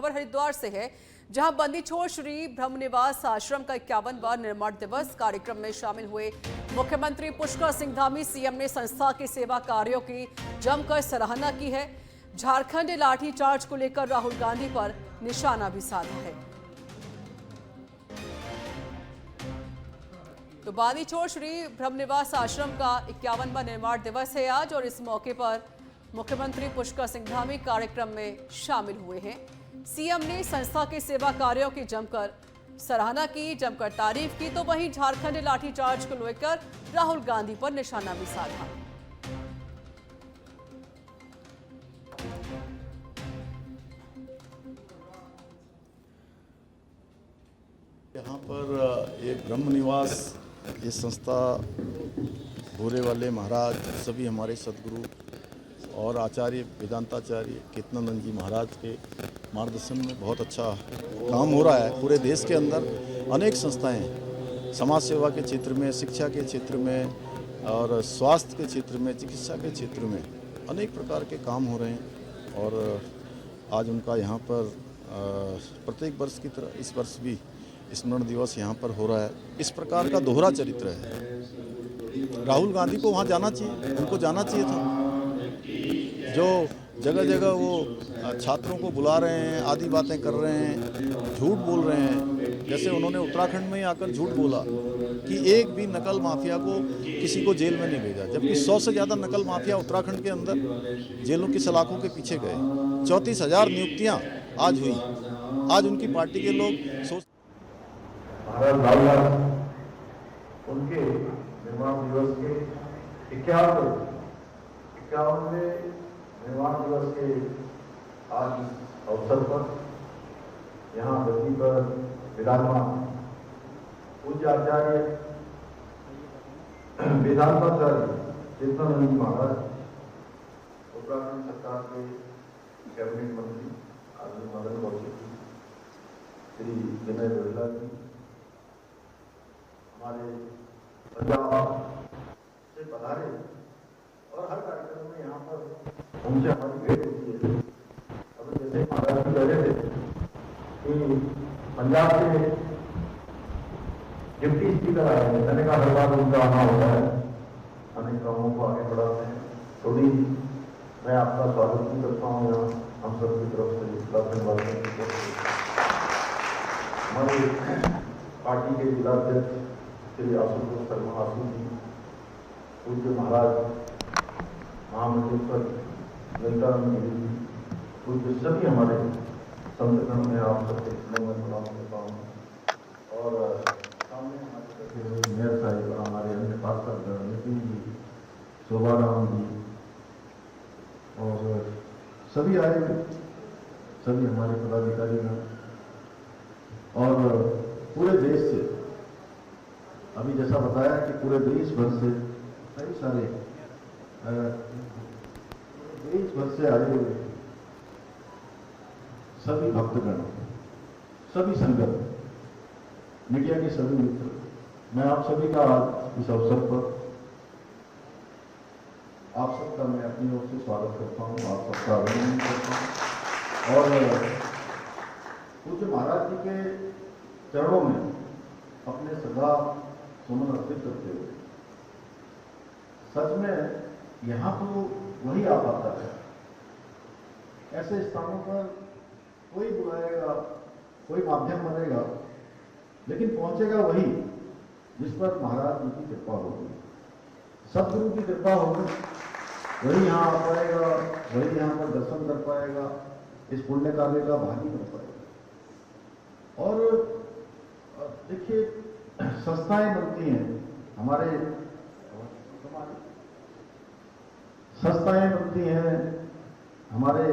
खबर हरिद्वार से है, जहां बंदी छोड़ श्री ब्रह्मनिवास आश्रम का 51वां निर्माण दिवस कार्यक्रम में शामिल हुए मुख्यमंत्री पुष्कर सिंह धामी। सीएम ने संस्था के सेवा कार्यों की जमकर सराहना की है। झारखंड लाठीचार्ज को लेकर राहुल गांधी पर निशाना भी साधा है। तो बांदी छोड़ श्री ब्रह्मनिवास आश्रम का 51वां निर्माण दिवस है आज, और इस मौके पर मुख्यमंत्री पुष्कर सिंह धामी कार्यक्रम में शामिल हुए हैं। सीएम ने संस्था के सेवा कार्यों की जमकर सराहना की, जमकर तारीफ की। तो वहीं झारखंड लाठीचार्ज को लेकर राहुल गांधी पर निशाना भी साधा। यहाँ पर ये ब्रह्मनिवास, ये संस्था भूरे वाले महाराज, सभी हमारे सदगुरु और आचार्य वेदांताचार्य कीर्तनानंद जी महाराज के मार्गदर्शन में बहुत अच्छा काम हो रहा है। पूरे देश के अंदर अनेक संस्थाएं समाज सेवा के क्षेत्र में, शिक्षा के क्षेत्र में और स्वास्थ्य के क्षेत्र में, चिकित्सा के क्षेत्र में अनेक प्रकार के काम हो रहे हैं। और आज उनका यहाँ पर प्रत्येक वर्ष की तरह इस वर्ष भी स्मरण दिवस यहाँ पर हो रहा है। इस प्रकार का दोहरा चरित्र है। राहुल गांधी को वहाँ जाना चाहिए, उनको जाना चाहिए था। जो जगह जगह वो छात्रों को बुला रहे हैं, आदि बातें कर रहे हैं, झूठ बोल रहे हैं। जैसे उन्होंने उत्तराखंड में ही आकर झूठ बोला कि एक भी नकल माफिया को किसी को जेल में नहीं भेजा, जबकि 100 से ज़्यादा नकल माफिया उत्तराखंड के अंदर जेलों की सलाखों के पीछे गए। 34,000 नियुक्तियाँ आज हुई। आज उनकी पार्टी के लोग सोच उनके निर्माण दिवस के 51वें निर्माण दिवस के आज अवसर पर यहाँ धरती पर विराजमान पूज्य आचार्य वेदांताचार्य कीर्तनानंद जी महाराज, उत्तराखंड सरकार के कैबिनेट मंत्री आदरणीय मदन कौशिक जी, श्री विनय बिरला जी, हमारे पंजाब से पधारे और हर कार्यक्रम में यहाँ पर उनसे हमारी भेंट होती है। अब जैसे महाराज जी कह रहे थे कि पंजाब से डिप्टी स्पीकर आए हैं, मैंने कहा हर बार उनका आना होता है, अनेक कामों को आगे बढ़ाते हैं। थोड़ी मैं आपका स्वागत भी करता हूँ यहाँ हम सबकी तरफ से, धन्यवाद। हमारे पार्टी के जिलाध्यक्ष श्री आशुतोष शर्मा आशु जी, पूज्य महाराज महामंडलेश्वर नित्यानंद गिरी जी, पूज्य सभी हमारे संतगण में आप सबके चरणों में प्रणाम करता हूँ। और सामने हमारे मेयर साहिब और हमारे अन्य पार्षद नितिन जी, शोभाराम जी और सभी आए हुए, सभी हमारे पदाधिकारीगण और पूरे देश से, अभी जैसा बताया कि पूरे देश भर से कई सारे देश भर से आए हुए सभी भक्तगण, सभी संगत, मीडिया के सभी मित्र, मैं आप सभी का आज इस अवसर पर आप सबका मैं अपनी ओर से स्वागत करता हूँ, आप सबका अभिनंदन करता हूँ। और पूज्य महाराज जी के चरणों में अपने सदा सुमन अर्पित करते हुए, सच में यहाँ तो वही आ पाता है। ऐसे स्थानों पर कोई बुलाएगा, कोई माध्यम बनेगा, लेकिन पहुंचेगा वही जिस पर महाराज जी की कृपा होगी, सदगुरु की कृपा होगी, वही यहाँ आ पाएगा, वही यहाँ पर दर्शन कर पाएगा, इस पुण्य कार्य का भागी बन पाएगा। और देखिए, संस्थाएं बनती हैं, हमारे संस्थाएं बनती हैं हमारे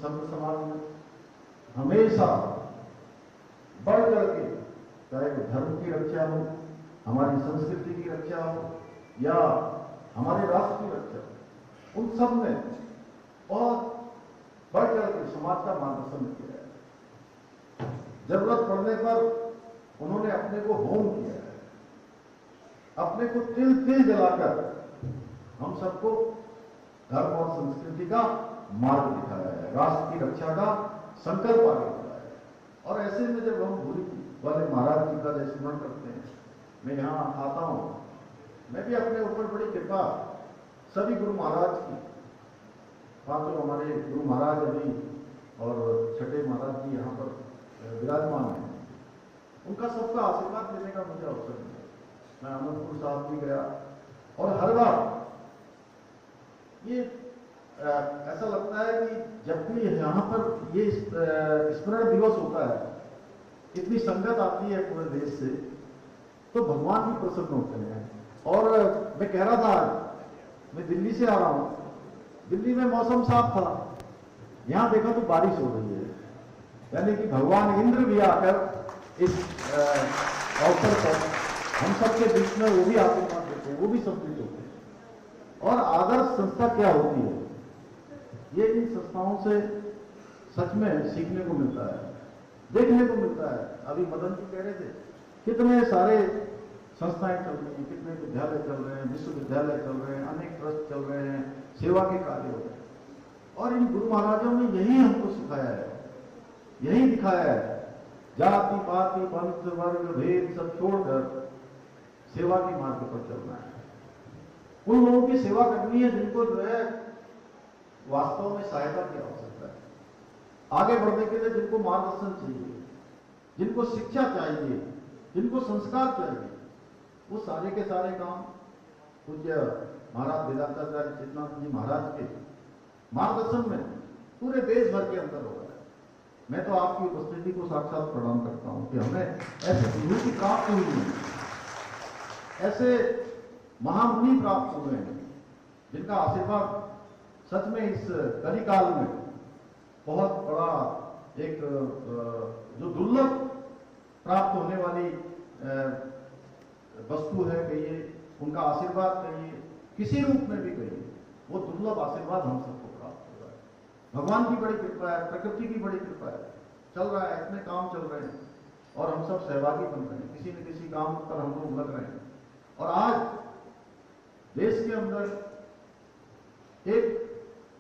संत समाज में, हमेशा बढ़ करके, चाहे वो धर्म की रक्षा हो, हमारी संस्कृति की रक्षा हो या हमारे राष्ट्र की रक्षा हो, उन सब में बहुत बढ़ करके समाज का मार्गदर्शन किया है। जरूरत पड़ने पर उन्होंने अपने को होम किया है, अपने को तिल तिल जलाकर हम सबको धर्म और संस्कृति का मार्ग दिखाया है, राष्ट्र की रक्षा का संकल्प आगे बढ़ाया है। और ऐसे में जब हम भूरी वाले महाराज जी का स्मरण करते हैं, मैं यहाँ आता हूँ, मैं भी अपने ऊपर बड़ी कृपा सभी गुरु महाराज की, पांचों हमारे गुरु महाराज अभी और छठे महाराज जी यहाँ पर विराजमान हैं, उनका सबका आशीर्वाद लेने का मुझे अवसर मिला। मैं अनंतपुर साहब भी गया और हर बार ये ऐसा लगता है कि जब भी यहाँ पर ये स्मरण दिवस होता है, इतनी संगत आती है पूरे देश से, तो भगवान भी प्रसन्न होते हैं। और मैं कह रहा था, मैं दिल्ली से आ रहा हूँ, दिल्ली में मौसम साफ था, यहाँ देखा तो बारिश हो रही है, यानी कि भगवान इंद्र भी आकर इस अवसर पर हम सबके बीच में वो भी आशीर्वाद देते हैं, वो भी सम्मिलित होते हैं। और आदर्श संस्था क्या होती है, ये इन संस्थाओं से सच में सीखने को मिलता है, देखने को मिलता है। अभी मदन जी कह रहे थे, कितने सारे संस्थाएं चल रही हैं, कितने विद्यालय चल रहे हैं, विश्वविद्यालय चल रहे हैं, अनेक ट्रस्ट चल रहे हैं, सेवा के कार्य हो रहे हैं। और इन गुरु महाराजों ने यही हमको सिखाया है, यही दिखाया है, जाति पाति पंथ वर्ग भेद सब छोड़कर सेवा के मार्ग पर चलना है। उन लोगों की सेवा करनी है जिनको जो है वास्तव में सहायता की आवश्यकता है, आगे बढ़ने के लिए जिनको मार्गदर्शन चाहिए, जिनको शिक्षा चाहिए, जिनको संस्कार चाहिए, वो सारे के सारे काम पूज्य महाराज वेदांताचार्य चित्तनाथ जी महाराज के मार्गदर्शन में पूरे देश भर के अंदर हो रहा है। मैं तो आपकी उपस्थिति को साक्षात प्रणाम करता हूं कि हमें ऐसे गुरु की प्राप्त हुई है, ऐसे महामुनि प्राप्त हुए हैं, जिनका आशीर्वाद सच में इस कलिकाल में बहुत बड़ा एक जो दुर्लभ प्राप्त होने वाली वस्तु है कहिए, उनका आशीर्वाद कहिए, किसी रूप में भी कहिए, वो दुर्लभ आशीर्वाद हम सबको प्राप्त हो रहा है। भगवान की बड़ी कृपा है, प्रकृति की बड़ी कृपा है, चल रहा है, इतने काम चल रहे हैं और हम सब सहभागी बन रहे हैं, किसी न किसी काम पर हम लोग लग रहे हैं। और आज देश के अंदर एक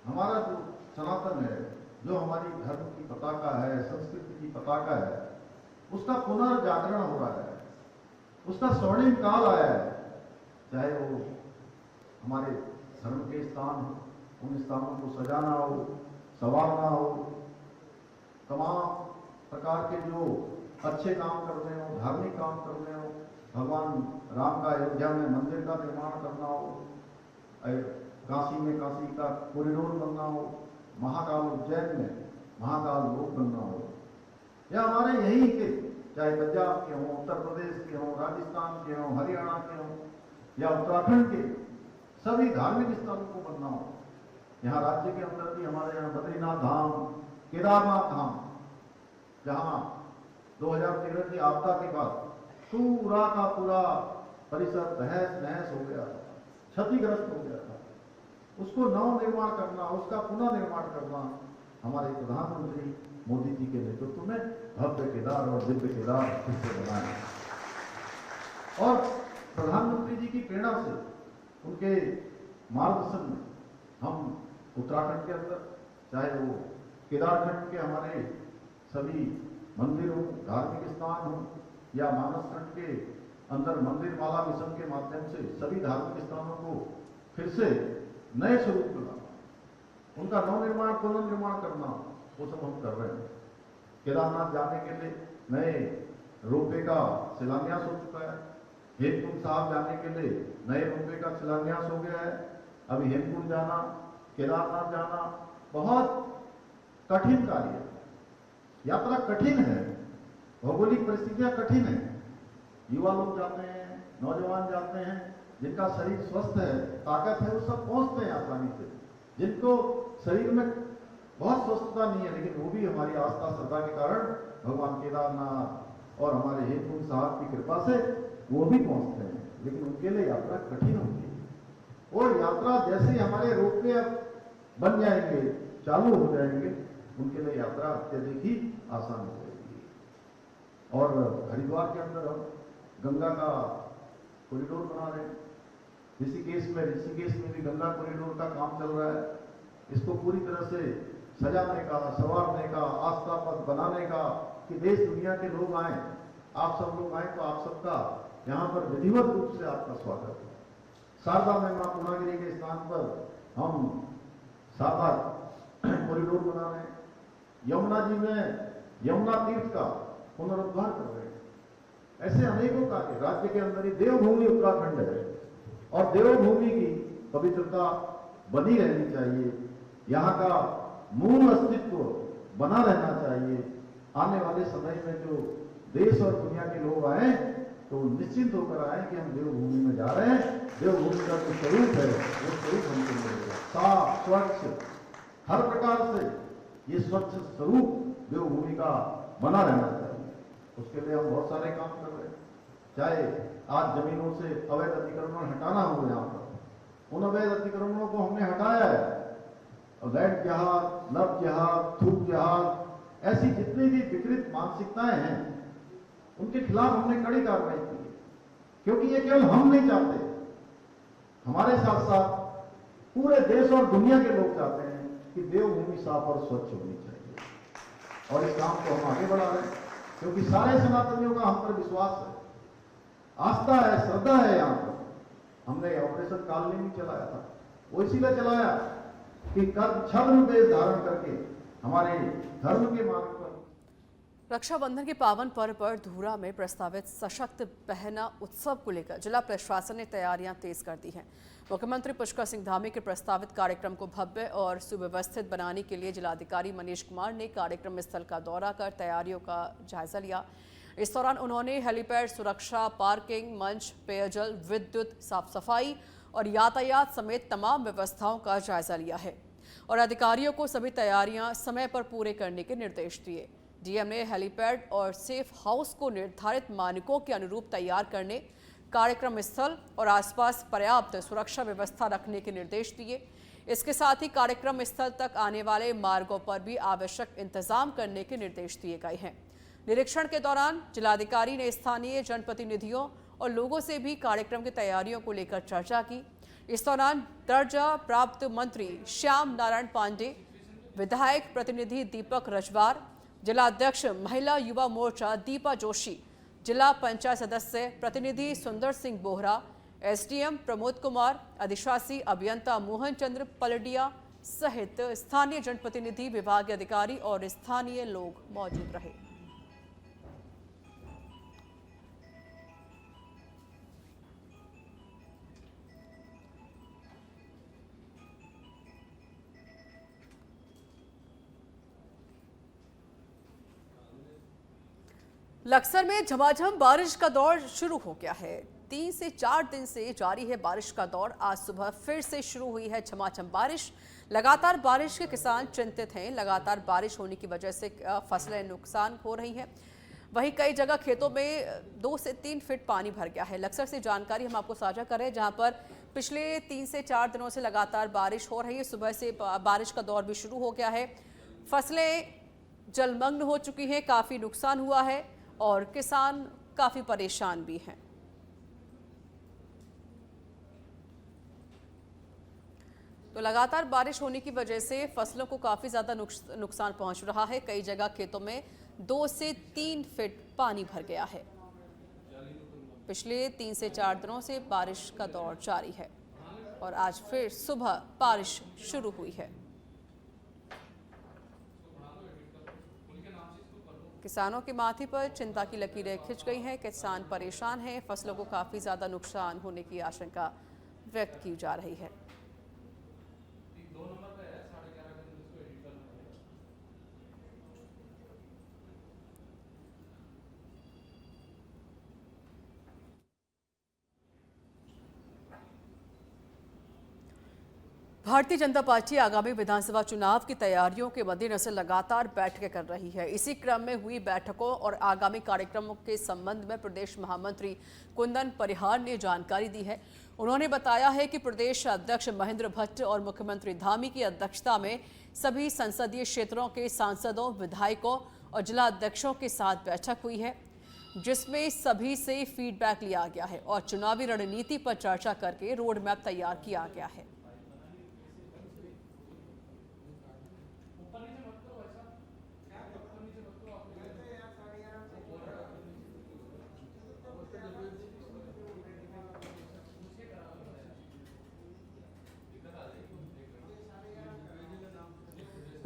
हमारा जो सनातन है, जो हमारी धर्म की पताका है, संस्कृति की पताका है, उसका पुनर्जागरण हो रहा है, उसका स्वर्णिम काल आया है। चाहे वो हमारे धर्म के स्थान हो, उन स्थानों को सजाना हो, संवारना हो, तमाम प्रकार के जो अच्छे काम करने हो, धार्मिक काम करने हो, भगवान राम का अयोध्या में मंदिर का निर्माण करना हो, काशी में काशी का कॉरिडोर बनना हो, महाकाल उज्जैन में महाकाल लोक बनना हो, या हमारे यहीं के चाहे पंजाब के हों, उत्तर प्रदेश के हों, राजस्थान के हों, हरियाणा के हों या उत्तराखंड के सभी धार्मिक स्थलों को बनना हो। यहाँ राज्य के अंदर भी हमारे यहाँ बद्रीनाथ धाम, केदारनाथ धाम, जहाँ 2013 की आपदा के बाद पूरा का पूरा परिसर तहस नहस हो गया था, क्षतिग्रस्त हो गया था, उसको नव निर्माण करना, उसका पुनः निर्माण करना हमारे प्रधानमंत्री मोदी जी के नेतृत्व में भव्य केदार और दिव्य केदार फिर से बनाए। और प्रधानमंत्री जी की प्रेरणा से, उनके मार्गदर्शन में हम उत्तराखंड के अंदर, चाहे वो केदारखंड के हमारे सभी मंदिर हो, धार्मिक स्थान हो, या मानस खंड के अंदर मंदिर माला मिशन के माध्यम से सभी धार्मिक स्थानों को फिर से नए स्वरूप दिलाना, उनका नवनिर्माण पुनर्निर्माण करना, वो सब हम कर रहे हैं। केदारनाथ जाने के लिए नए रोपवे का शिलान्यास हो चुका है, हेमकुंड साहब जाने के लिए नए रोपवे का शिलान्यास हो गया है। अभी हेमकुंड जाना, केदारनाथ जाना बहुत कठिन कार्य है, यात्रा कठिन है, भौगोलिक परिस्थितियां कठिन है। युवा लोग जाते हैं, नौजवान जाते हैं, जिनका शरीर स्वस्थ है, ताकत है, वो सब पहुंचते हैं आसानी से। जिनको शरीर में बहुत स्वस्थता नहीं है, लेकिन वो भी हमारी आस्था श्रद्धा के कारण भगवान केदारनाथ और हमारे हेमकुंड साहब की कृपा से वो भी पहुंचते हैं, लेकिन उनके लिए यात्रा कठिन होती है। और यात्रा जैसे हमारे रोपवे बन जाएंगे, चालू हो जाएंगे, उनके लिए यात्रा अत्यधिक ही आसान हो जाएगी। और हरिद्वार के अंदर हम गंगा का कॉरिडोर बना रहे हैं, ऋषिकेश में भी गंगा कॉरिडोर का काम चल रहा है। इसको पूरी तरह से सजाने का, संवारने का, आस्था पथ बनाने का, कि देश दुनिया के लोग आए, आप सब लोग आए, तो आप सबका यहाँ पर विधिवत रूप से आपका स्वागत है। शारदा में मां पूर्णागिरी के स्थान पर हम साकार कॉरिडोर बना रहे हैं। यमुना जी में यमुना तीर्थ का पुनरुद्धार कर रहे हैं। ऐसे अनेकों कार्य राज्य के अंदर ही देवभूमि उत्तराखंड है और देवभूमि की पवित्रता बनी रहनी चाहिए। यहाँ का मूल अस्तित्व बना रहना चाहिए। आने वाले समय में जो देश और दुनिया के लोग आए तो निश्चिंत होकर आए कि हम देवभूमि में जा रहे हैं। देवभूमि का जो स्वरूप है वो स्वरूप हमको मिलेगा, साफ स्वच्छ, हर प्रकार से ये स्वच्छ स्वरूप देवभूमि का बना रहना चाहिए। उसके लिए हम बहुत सारे काम कर रहे हैं। चाहे आज जमीनों से अवैध अतिक्रमण हटाना हो, यहाँ पर उन अवैध अतिक्रमणों को हमने हटाया है। लैंड जहाज, नव जहाज, थूक जहाज, ऐसी जितनी भी विकृत मानसिकताएं हैं उनके खिलाफ हमने कड़ी कार्रवाई की है। क्योंकि ये केवल हम नहीं चाहते, हमारे साथ साथ पूरे देश और दुनिया के लोग चाहते हैं कि देवभूमि साफ और स्वच्छ होनी चाहिए। और इस काम को हम आगे बढ़ा रहे हैं क्योंकि सारे सनातनियों का हम पर विश्वास है, आस्था है, श्रद्धा है। यहाँ पर हमने ऑपरेशन कालनी चलाया था, वो इसीलिए चलाया कि छद्म वेश धारण करके हमारे धर्म के मार्ग पर। रक्षाबंधन के पावन पर्व पर धूरा में प्रस्तावित सशक्त बहना उत्सव को लेकर जिला प्रशासन ने तैयारियां तेज कर दी हैं। मुख्यमंत्री पुष्कर सिंह धामी के प्रस्तावित कार्यक्रम को भव्य और सुव्यवस्थित बनाने के लिए जिलाधिकारी मनीष कुमार ने कार्यक्रम स्थल का दौरा कर तैयारियों का जायजा लिया। इस दौरान उन्होंने हेलीपैड सुरक्षा, पार्किंग, मंच, पेयजल, विद्युत, साफ सफाई और यातायात समेत तमाम व्यवस्थाओं का जायजा लिया है और अधिकारियों को सभी तैयारियां समय पर पूरे करने के निर्देश दिए। डीएम ने हेलीपैड और सेफ हाउस को निर्धारित मानकों के अनुरूप तैयार करने, कार्यक्रम स्थल और आसपास पर्याप्त सुरक्षा व्यवस्था रखने के निर्देश दिए। इसके साथ ही कार्यक्रम स्थल तक आने वाले मार्गों पर भी आवश्यक इंतजाम करने के निर्देश दिए गए हैं। निरीक्षण के दौरान जिलाधिकारी ने स्थानीय जनप्रतिनिधियों और लोगों से भी कार्यक्रम की तैयारियों को लेकर चर्चा की। इस दौरान दर्जा प्राप्त मंत्री श्याम नारायण पांडे, विधायक प्रतिनिधि दीपक रजवार, जिला अध्यक्ष महिला युवा मोर्चा दीपा जोशी, जिला पंचायत सदस्य प्रतिनिधि सुंदर सिंह बोहरा, एसडीएम प्रमोद कुमार, अधिशासी अभियंता मोहन चंद्र पलडिया सहित स्थानीय जनप्रतिनिधि, विभागीय अधिकारी और स्थानीय लोग मौजूद रहे। लक्सर में झमाझम बारिश का दौर शुरू हो गया है। 3 से 4 दिन से जारी है बारिश का दौर। आज सुबह फिर से शुरू हुई है झमाझम बारिश। लगातार बारिश के किसान चिंतित हैं। लगातार बारिश होने की वजह से फसलें नुकसान हो रही हैं। वहीं कई जगह खेतों में 2 से 3 फीट पानी भर गया है। लक्सर से जानकारी हम आपको साझा कर रहे हैं, जहां पर पिछले 3 से 4 दिनों से लगातार बारिश हो रही है। सुबह से बारिश का दौर भी शुरू हो गया है। फसलें जलमग्न हो चुकी हैं, काफ़ी नुकसान हुआ है और किसान काफ़ी परेशान भी हैं। तो लगातार बारिश होने की वजह से फसलों को काफ़ी ज़्यादा नुकसान पहुंच रहा है। कई जगह खेतों में 2 से 3 फीट पानी भर गया है। पिछले 3 से 4 दिनों से बारिश का दौर जारी है और आज फिर सुबह बारिश शुरू हुई है। किसानों के माथे पर चिंता की लकीरें खिंच गई हैं। किसान परेशान हैं। फसलों को काफ़ी ज़्यादा नुकसान होने की आशंका व्यक्त की जा रही है। भारतीय जनता पार्टी आगामी विधानसभा चुनाव की तैयारियों के मद्देनजर लगातार बैठकें कर रही है। इसी क्रम में हुई बैठकों और आगामी कार्यक्रमों के संबंध में प्रदेश महामंत्री कुंदन परिहार ने जानकारी दी है। उन्होंने बताया है कि प्रदेश अध्यक्ष महेंद्र भट्ट और मुख्यमंत्री धामी की अध्यक्षता में सभी संसदीय क्षेत्रों के सांसदों, विधायकों और जिला अध्यक्षों के साथ बैठक हुई है, जिसमें सभी से फीडबैक लिया गया है और चुनावी रणनीति पर चर्चा करके रोड मैप तैयार किया गया है।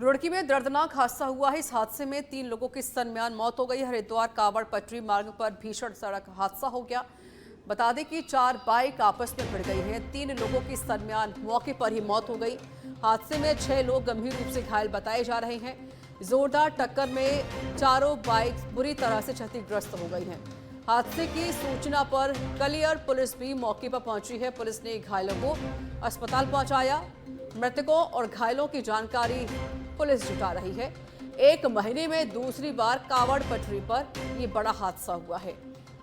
रुड़की में दर्दनाक हादसा हुआ है। इस हादसे में 3 लोगों की सन्म्यान मौत हो गई। हरिद्वार कावड़ पटरी मार्ग पर भीषण सड़क हादसा हो गया। बता दें कि 4 बाइक आपस में भिड़ गई हैं। 3 लोगों की सन्म्यान मौके पर ही मौत हो गई। हादसे में 6 लोग गंभीर रूप से घायल बताए जा रहे हैं। जोरदार टक्कर में चारों बाइक बुरी तरह से क्षतिग्रस्त हो गई हैं। हादसे की सूचना पर कलियर पुलिस भी मौके पर पहुंची है। पुलिस ने घायलों को अस्पताल पहुंचाया। मृतकों और घायलों की जानकारी पुलिस जुटा रही है। 1 महीने में दूसरी बार कावड़ पटरी पर यह बड़ा हादसा हुआ है।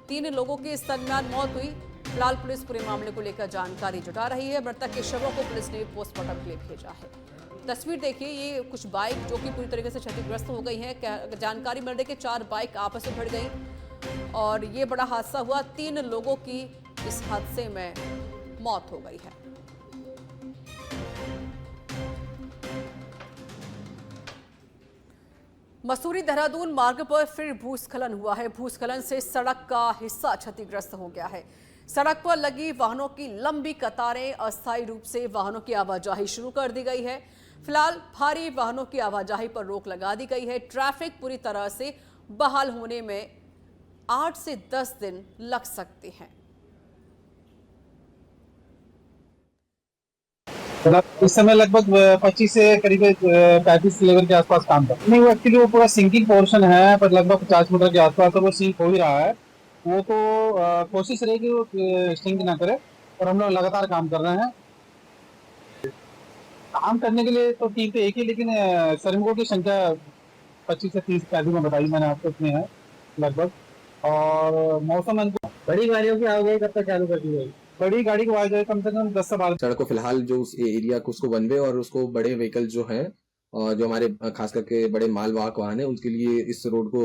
3 लोगों की सन्म्यान मौत हुई। फिलहाल पुलिस पूरे मामले को लेकर जानकारी जुटा रही है। मृतक के शवों को पुलिस ने पोस्टमार्टम के लिए भेजा है। तस्वीर देखिए, ये कुछ बाइक जो कि पूरी तरीके से क्षतिग्रस्त हो गई हैं। जानकारी मिल रही है कि 4 बाइक आपस में भिड़ गई और ये बड़ा हादसा हुआ। 3 लोगों की इस हादसे में मौत हो गई है। मसूरी देहरादून मार्ग पर फिर भूस्खलन हुआ है। भूस्खलन से सड़क का हिस्सा क्षतिग्रस्त हो गया है। सड़क पर लगी वाहनों की लंबी कतारें, अस्थायी रूप से वाहनों की आवाजाही शुरू कर दी गई है। फिलहाल भारी वाहनों की आवाजाही पर रोक लगा दी गई है। ट्रैफिक पूरी तरह से बहाल होने में 8 से 10 दिन लग सकते हैं। इस समय लगभग 25 से करीब 35 लेवल के आसपास काम कर नहीं। वो एक्चुअली वो पूरा सिंकिंग पोर्शन है, पर लगभग 50 मीटर के आसपास तो वो सिंक हो ही रहा है। वो तो कोशिश रहेगी वो सिंक ना करे, और हम लोग लगातार काम कर रहे हैं। काम करने के लिए तो टीम तो एक ही, लेकिन श्रमिकों की संख्या 25 से 30 के आदि में बताई मैंने आपको, इतने हैं लगभग। और मौसम अनुकूल बड़ी गाड़ियों की आवाजाही कब तक चालू कर दी जाएगी? बड़ी गाड़ी की आवाजाही कम से कम 10 से 12 सड़क को फिलहाल जो उस एरिया को उसको वन वे और उसको बड़े व्हीकल जो हैं और जो हमारे खास करके बड़े मालवाहक वाहन है उनके लिए इस रोड को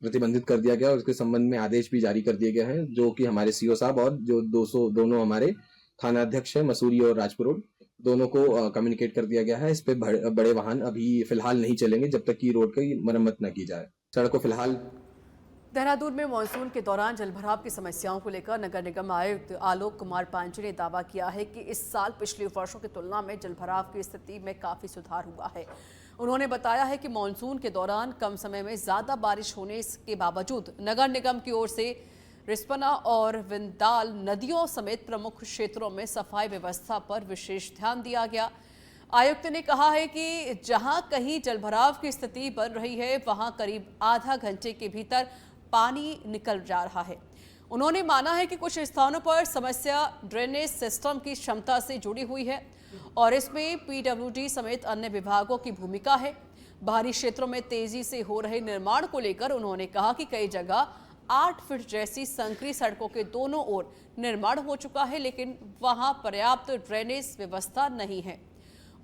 प्रतिबंधित कर दिया गया और उसके संबंध में आदेश भी जारी कर दिए गए हैं, जो कि हमारे सीओ साहब और जो दोनों हमारे थाना अध्यक्ष हैं मसूरी और राजपुर रोड, दोनों को कम्युनिकेट कर दिया गया है। इस पे बड़े वाहन अभी फिलहाल नहीं चलेंगे जब तक कि रोड की मरम्मत न की जाए। सड़क को फिलहाल देहरादून में मानसून के दौरान जलभराव की समस्याओं को लेकर नगर निगम आयुक्त आलोक कुमार पांचे ने दावा किया है कि इस साल पिछले वर्षों की तुलना में जलभराव की स्थिति में काफी सुधार हुआ है। उन्होंने बताया है कि मानसून के दौरान कम समय में ज्यादा बारिश होने के बावजूद नगर निगम की ओर से रिस्पना और विंदाल नदियों समेत प्रमुख क्षेत्रों में सफाई व्यवस्था पर विशेष ध्यान दिया गया। आयुक्त ने कहा है कि जहां कहीं जलभराव की स्थिति बन रही है वहां करीब आधा घंटे के भीतर पानी निकल जा रहा है। उन्होंने माना है कि कुछ स्थानों पर समस्या ड्रेनेज सिस्टम की क्षमता से जुड़ी हुई है और इसमें पीडब्ल्यूडी समेत अन्य विभागों की भूमिका है। बाहरी क्षेत्रों में तेजी से हो रहे निर्माण को लेकर उन्होंने कहा कि कई जगह 8 फीट जैसी संकरी सड़कों के दोनों ओर निर्माण हो चुका है, लेकिन वहां पर्याप्त ड्रेनेज व्यवस्था नहीं है।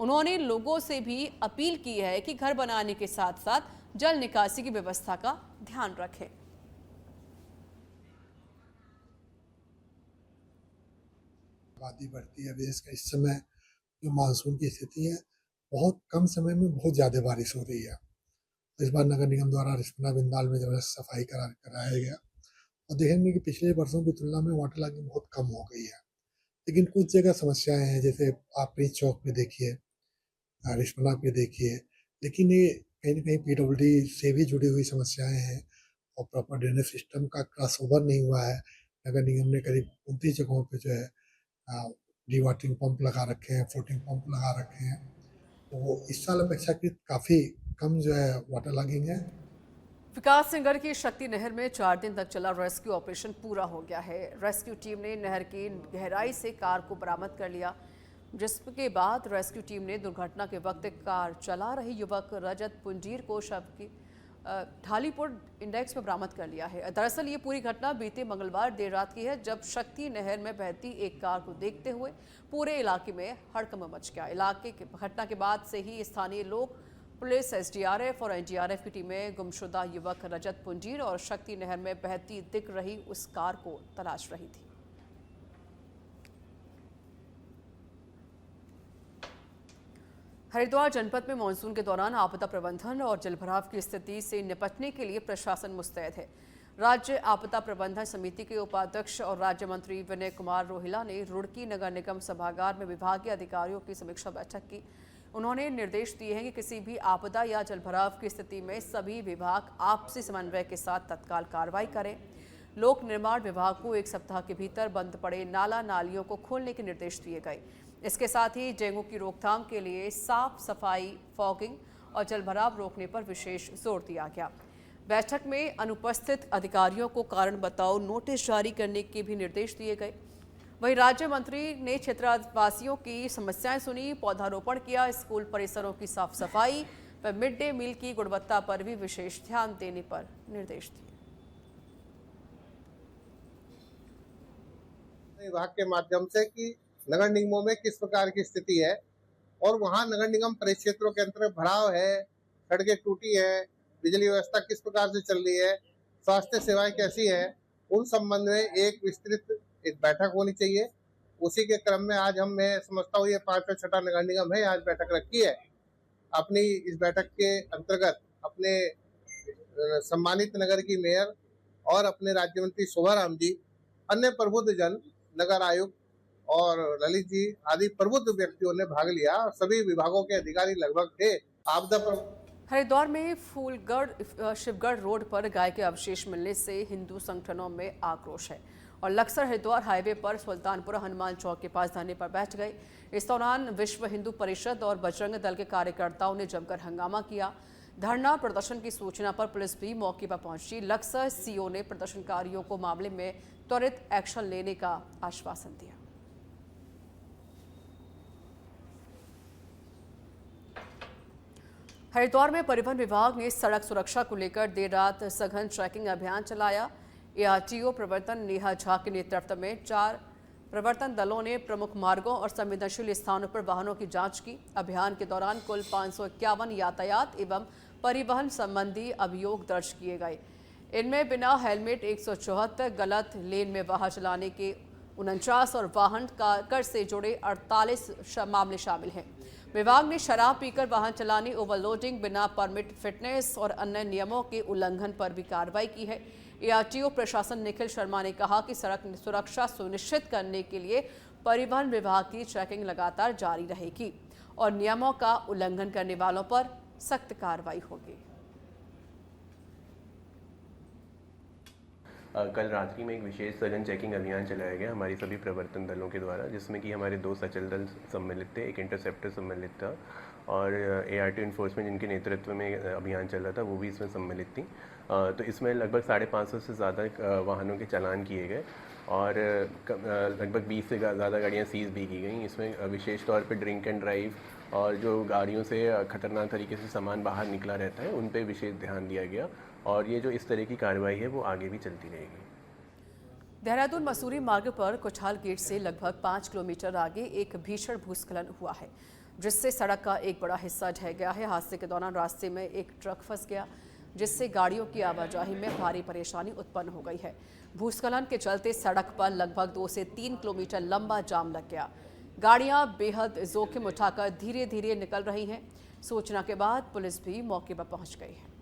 उन्होंने लोगों से भी अपील की है कि घर बनाने के साथ साथ जल निकासी की व्यवस्था का ध्यान रखें। आबादी बढ़ती है, देश का इस समय जो मानसून की स्थिति है, बहुत कम समय में बहुत ज़्यादा बारिश हो रही है। इस बार नगर निगम द्वारा रिस्पना बिंदाल में जबरदस्त सफाई कराया गया और देखेंगे कि पिछले वर्षों की तुलना में वाटर लॉगिंग बहुत कम हो गई है। लेकिन कुछ जगह समस्याएं हैं, जैसे आप प्रिंस चौक पे देखिए, रिस्पना पे देखिए, लेकिन ये कहीं ना कहीं पीडब्ल्यूडी से भी जुड़ी हुई समस्याएं हैं और प्रॉपर ड्रेनेज सिस्टम का क्रॉस ओवर नहीं हुआ है। नगर निगम ने करीब 29 जगहों पे जो है डीवाटरिंग पंप लगा रखे हैं, फ्लोटिंग पंप लगा रखे हैं, तो इस साल अपेक्षाकृत काफ़ी कम जो है वाटर लॉगिंग है। विकासनगर की शक्ति नहर में 4 दिन तक चला रेस्क्यू ऑपरेशन पूरा हो गया है। रेस्क्यू टीम ने नहर की गहराई से कार को बरामद कर लिया, जिसके बाद रेस्क्यू टीम ने दुर्घटना के वक्त कार चला रहे युवक रजत पुंजीर को शव की ढालीपुर इंडेक्स में बरामद कर लिया है। दरअसल ये पूरी घटना बीते मंगलवार देर रात की है, जब शक्ति नहर में बहती एक कार को देखते हुए पूरे इलाके में हड़कंप मच गया। इलाके के घटना के बाद से ही स्थानीय लोग, पुलिस, एसडीआरएफ और एनडीआरएफ की टीमें गुमशुदा युवक रजत पुंजीर और शक्ति नहर में बहती दिख रही उस कार को तलाश रही थी। हरिद्वार जनपद में मानसून के दौरान आपदा प्रबंधन और जलभराव की स्थिति से निपटने के लिए प्रशासन मुस्तैद है। राज्य आपदा प्रबंधन समिति के उपाध्यक्ष और राज्य मंत्री विनय कुमार रोहिला ने रुड़की नगर निगम सभागार में विभागीय अधिकारियों की समीक्षा बैठक की। उन्होंने निर्देश दिए हैं कि किसी भी आपदा या जलभराव की स्थिति में सभी विभाग आपसी समन्वय के साथ तत्काल कार्रवाई करें। लोक निर्माण विभाग को 1 सप्ताह के भीतर बंद पड़े नाला नालियों को खोलने के निर्देश दिए गए। इसके साथ ही डेंगू की रोकथाम के लिए साफ सफाई, फॉगिंग और जलभराव रोकने पर विशेष जोर दिया गया। बैठक में अनुपस्थित अधिकारियों को कारण बताओ नोटिस जारी करने के भी निर्देश दिए गए। वहीं राज्य मंत्री ने क्षेत्रवासियों की समस्याएं सुनी, पौधारोपण किया, स्कूल परिसरों की साफ सफाई व मिड डे मील की गुणवत्ता पर भी विशेष ध्यान देने पर निर्देश दिए। विभाग के माध्यम से कि नगर निगमों में किस प्रकार की स्थिति है और वहाँ नगर निगम परिक्षेत्रों के अंतर्गत भराव है, सड़कें टूटी है, बिजली व्यवस्था किस प्रकार से चल रही है, स्वास्थ्य सेवाएं कैसी है, उन संबंध में एक विस्तृत एक बैठक होनी चाहिए। उसी के क्रम में आज मैं समझता हूँ ये 5वां छठा नगर निगम है, आज बैठक रखी है। अपनी इस बैठक के अंतर्गत अपने सम्मानित नगर की मेयर और अपने राज्य मंत्री शोभा राम जी, अन्य प्रबुद्ध जन, नगर आयुक्त और ललित जी आदि प्रबुद्ध व्यक्तियों ने भाग लिया। सभी विभागों के अधिकारी लगभग थे। आपदा पर हरिद्वार में फूलगढ़ शिवगढ़ रोड पर गाय के अवशेष मिलने से हिंदू संगठनों में आक्रोश है और लक्सर हरिद्वार हाईवे पर सुल्तानपुरा हनुमान चौक के पास धरने पर बैठ गए। इस दौरान विश्व हिंदू परिषद और बजरंग दल के कार्यकर्ताओं ने जमकर हंगामा किया। धरना प्रदर्शन की सूचना पर पुलिस भी मौके पर पहुंची। लक्सर सीओ ने प्रदर्शनकारियों को मामले में त्वरित एक्शन लेने का आश्वासन दिया। हरिद्वार में परिवहन विभाग ने सड़क सुरक्षा को लेकर देर रात सघन चेकिंग अभियान चलाया। एआरटीओ प्रवर्तन नेहा झा के नेतृत्व में 4 प्रवर्तन दलों ने प्रमुख मार्गों और संवेदनशील स्थानों पर वाहनों की जांच की। अभियान के दौरान कुल 551 यातायात एवं परिवहन संबंधी अभियोग दर्ज किए गए। इनमें बिना हेलमेट 174, गलत लेन में वाहन चलाने के 49 और वाहन कर से जुड़े 48 मामले शामिल हैं। विभाग ने शराब पीकर वाहन चलाने, ओवरलोडिंग, बिना परमिट फिटनेस और अन्य नियमों के उल्लंघन पर भी कार्रवाई की है। एआरटीओ प्रशासन निखिल शर्मा ने कहा कि सड़क सुरक्षा सुनिश्चित करने के लिए परिवहन विभाग की चेकिंग लगातार जारी रहेगी और नियमों का उल्लंघन करने वालों पर सख्त कार्रवाई होगी। कल रात्रि में एक विशेष सघन चेकिंग अभियान चलाया गया हमारी सभी प्रवर्तन दलों के द्वारा, जिसमें कि हमारे 2 सचल दल सम्मिलित थे, एक इंटरसेप्टर सम्मिलित था और एआरटी इन्फोर्समेंट जिनके नेतृत्व में अभियान चल रहा था वो भी इसमें सम्मिलित थी। तो इसमें लगभग 550 से ज़्यादा वाहनों के चालान किए गए और लगभग 20 से ज़्यादा गाड़ियाँ सीज भी की गई। इसमें विशेष तौर पे ड्रिंक एंड ड्राइव और जो गाड़ियों से खतरनाक तरीके से सामान बाहर निकला रहता है उन पे विशेष ध्यान दिया गया और ये जो इस तरह की कार्रवाई है वो आगे भी चलती रहेगी। देहरादून मसूरी मार्ग पर कुछाल गेट से लगभग 5 किलोमीटर आगे एक भीषण भूस्खलन हुआ है, जिससे सड़क का एक बड़ा हिस्सा ढह गया है। हादसे के दौरान रास्ते में एक ट्रक फंस गया, जिससे गाड़ियों की आवाजाही में भारी परेशानी उत्पन्न हो गई है। भूस्खलन के चलते सड़क पर लगभग 2 से 3 किलोमीटर लंबा जाम लग गया। गाड़ियां बेहद जोखिम उठाकर धीरे धीरे निकल रही हैं। सूचना के बाद पुलिस भी मौके पर पहुंच गई है।